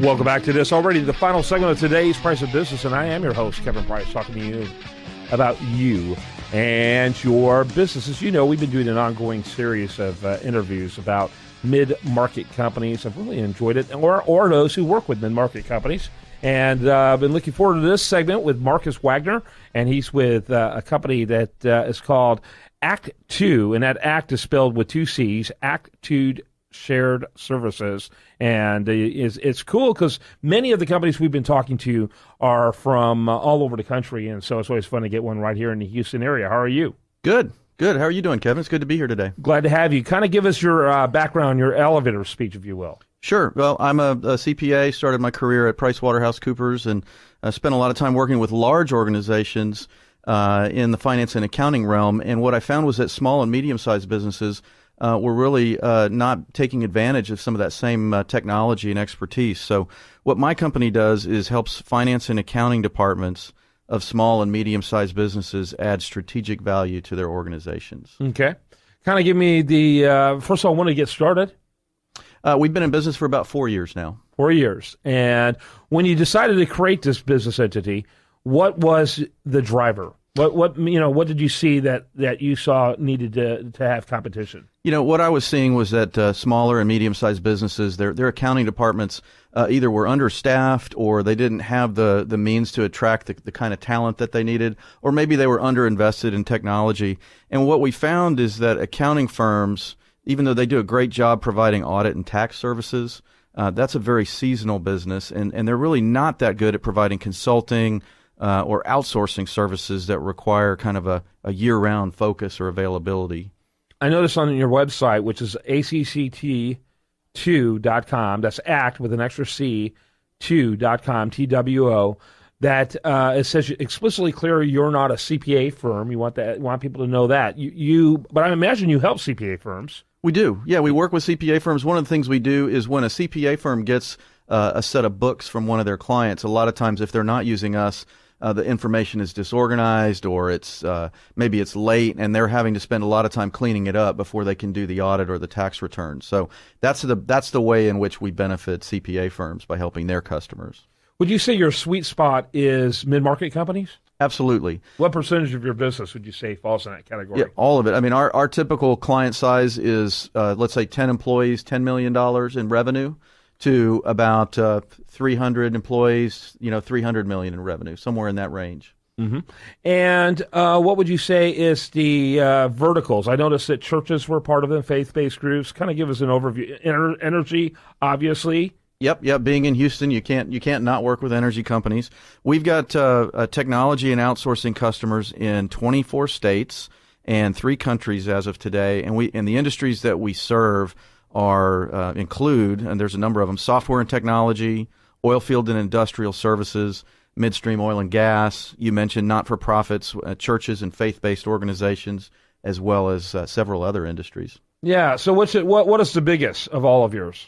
Welcome back to this already the final segment of today's Price of Business, and I am your host, Kevin Price, talking to you about you and your business. As you know, we've been doing an ongoing series of interviews about mid-market companies. I've really enjoyed it, or those who work with mid-market companies. And I've been looking forward to this segment with Marcus Wagner, and he's with a company that is called Act 2, and that Act is spelled with two C's, Act 2 Shared Services. And it's cool because many of the companies we've been talking to are from all over the country, and so it's always fun to get one right here in the Houston area. How are you? Good. How are you doing, Kevin? It's good to be here today. Glad to have you. Kind of give us your background, your elevator speech, if you will. Sure. Well, I'm a CPA, started my career at PricewaterhouseCoopers, and spent a lot of time working with large organizations in the finance and accounting realm. And what I found was that small and medium-sized businesses were really not taking advantage of some of that same technology and expertise. So what my company does is helps finance and accounting departments of small and medium-sized businesses add strategic value to their organizations. Okay. Kind of give me the, first of all, when to get started? We've been in business for about 4 years now. 4 years. And when you decided to create this business entity, what was the driver? What did you see that you saw needed to have competition? What I was seeing was that smaller and medium-sized businesses, their accounting departments either were understaffed, or they didn't have the means to attract the kind of talent that they needed, or maybe they were underinvested in technology. And what we found is that accounting firms, even though they do a great job providing audit and tax services, that's a very seasonal business, and they're really not that good at providing consulting or outsourcing services that require kind of a year-round focus or availability. I noticed on your website, which is ACCT2.com, that's ACT with an extra C, 2.com, TWO, that it says explicitly clear you're not a CPA firm. You want people to know that. But I imagine you help CPA firms. We do. Yeah, we work with CPA firms. One of the things we do is when a CPA firm gets a set of books from one of their clients, a lot of times if they're not using us, the information is disorganized, or maybe it's late, and they're having to spend a lot of time cleaning it up before they can do the audit or the tax return. So that's the way in which we benefit CPA firms, by helping their customers. Would you say your sweet spot is mid-market companies? Absolutely. What percentage of your business would you say falls in that category? Yeah, all of it. I mean, our typical client size is, let's say, 10 employees, $10 million in revenue, to about 300 employees, $300 million in revenue, somewhere in that range. Mm-hmm. And what would you say is the verticals? I noticed that churches were part of them, faith-based groups. Kind of give us an overview. Energy, obviously. Yep. Being in Houston, you can't not work with energy companies. We've got technology and outsourcing customers in 24 states and 3 countries as of today. And the industries that we serve include, and there's a number of them: software and technology, oil field and industrial services, midstream oil and gas. You mentioned not-for-profits, churches and faith-based organizations, as well as several other industries. Yeah. So what is the biggest of all of yours?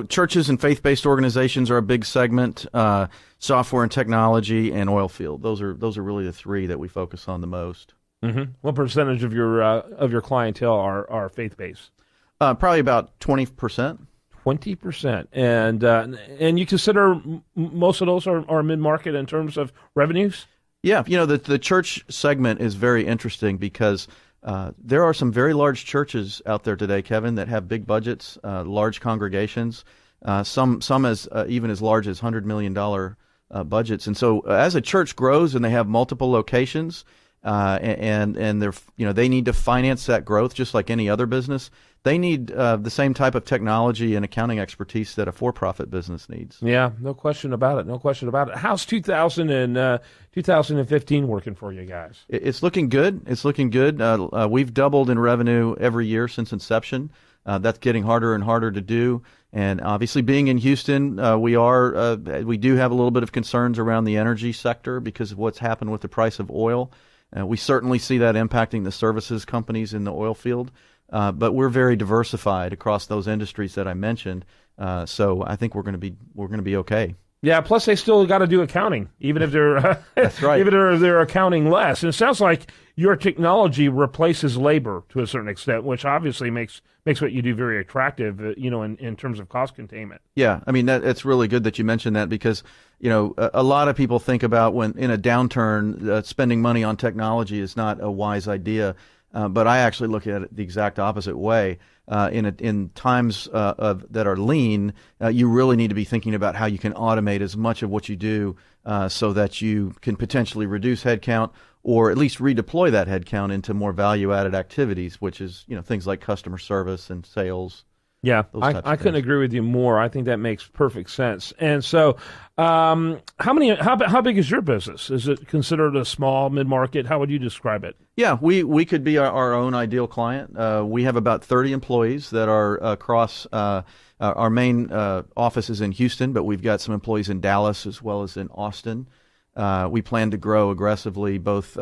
Churches and faith-based organizations are a big segment. Software and technology, and oil field. Those are really the 3 that we focus on the most. Mm-hmm. What percentage of your clientele are faith-based? Probably about 20%. 20%, and you consider most of those are mid-market in terms of revenues? Yeah, the church segment is very interesting because there are some very large churches out there today, Kevin, that have big budgets, large congregations, some as even as large as $100 million budgets. And so as a church grows and they have multiple locations, and they're they need to finance that growth just like any other business. They need the same type of technology and accounting expertise that a for-profit business needs. Yeah, no question about it. How's 2015 working for you guys? It's looking good. We've doubled in revenue every year since inception. That's getting harder and harder to do. And obviously, being in Houston, we do have a little bit of concerns around the energy sector because of what's happened with the price of oil. We certainly see that impacting the services companies in the oil field. But we're very diversified across those industries that I mentioned, so I think we're going to be okay. Yeah, plus they still got to do accounting, even if they're That's right. even if they're accounting less. And it sounds like your technology replaces labor to a certain extent, which obviously makes what you do very attractive, in terms of cost containment. Yeah, I mean, it's really good that you mentioned that because, a lot of people think about when in a downturn, spending money on technology is not a wise idea. But I actually look at it the exact opposite way. In times that are lean, you really need to be thinking about how you can automate as much of what you do so that you can potentially reduce headcount or at least redeploy that headcount into more value-added activities, which is things like customer service and sales. Yeah, I couldn't agree with you more. I think that makes perfect sense. And so, how big is your business? Is it considered a small, mid-market? How would you describe it? Yeah, we could be our own ideal client. We have about 30 employees that are across our main office is in Houston, but we've got some employees in Dallas as well as in Austin. We plan to grow aggressively, both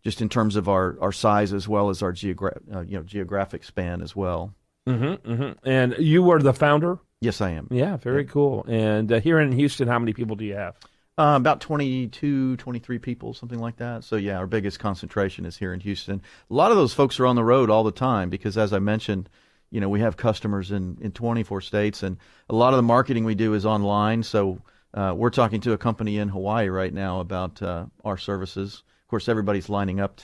just in terms of our size as well as our geographic span as well. Mm-hmm, mm-hmm. And you were the founder? Yes, I am. Yeah, very cool. And here in Houston, how many people do you have? About 22, 23 people, something like that. So, yeah, our biggest concentration is here in Houston. A lot of those folks are on the road all the time because, as I mentioned, we have customers in 24 states, and a lot of the marketing we do is online. So we're talking to a company in Hawaii right now about our services. Of course, everybody's lining up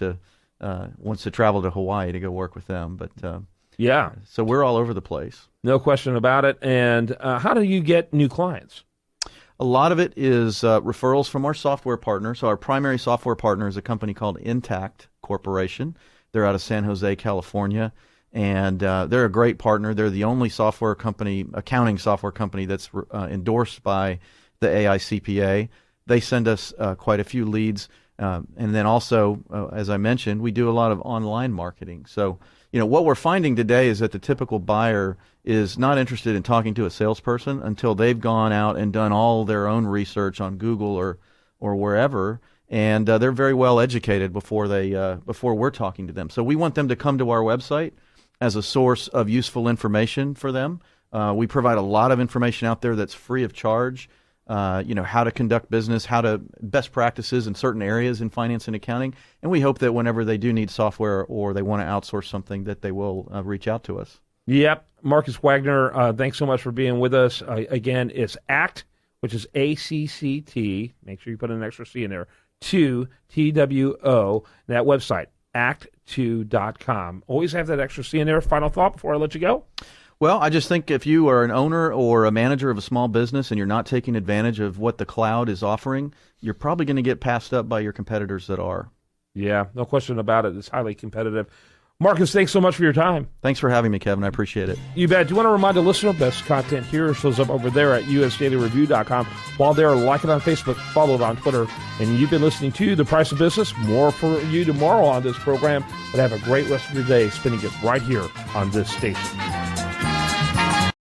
wants to travel to Hawaii to go work with them, but yeah. So we're all over the place. No question about it. And how do you get new clients? A lot of it is referrals from our software partner. So our primary software partner is a company called Intact Corporation. They're out of San Jose, California, and they're a great partner. They're the only accounting software company that's endorsed by the AICPA. They send us quite a few leads. And then also, as I mentioned, we do a lot of online marketing. So, what we're finding today is that the typical buyer is not interested in talking to a salesperson until they've gone out and done all their own research on Google or wherever, and they're very well educated before we're talking to them. So we want them to come to our website as a source of useful information for them. We provide a lot of information out there that's free of charge. How to conduct business, best practices in certain areas in finance and accounting. And we hope that whenever they do need software or they want to outsource something, that they will reach out to us. Yep. Marcus Wagner, thanks so much for being with us. Again, it's ACT, which is ACCT. Make sure you put an extra C in there. 2, TWO. That website, act2.com. Always have that extra C in there. Final thought before I let you go? Well, I just think if you are an owner or a manager of a small business and you're not taking advantage of what the cloud is offering, you're probably going to get passed up by your competitors that are. Yeah, no question about it. It's highly competitive. Marcus, thanks so much for your time. Thanks for having me, Kevin. I appreciate it. You bet. Do you want to remind the listener, best content here shows up over there at usdailyreview.com. While there, like it on Facebook, follow it on Twitter. And you've been listening to The Price of Business. More for you tomorrow on this program. But have a great rest of your day spending it right here on this station.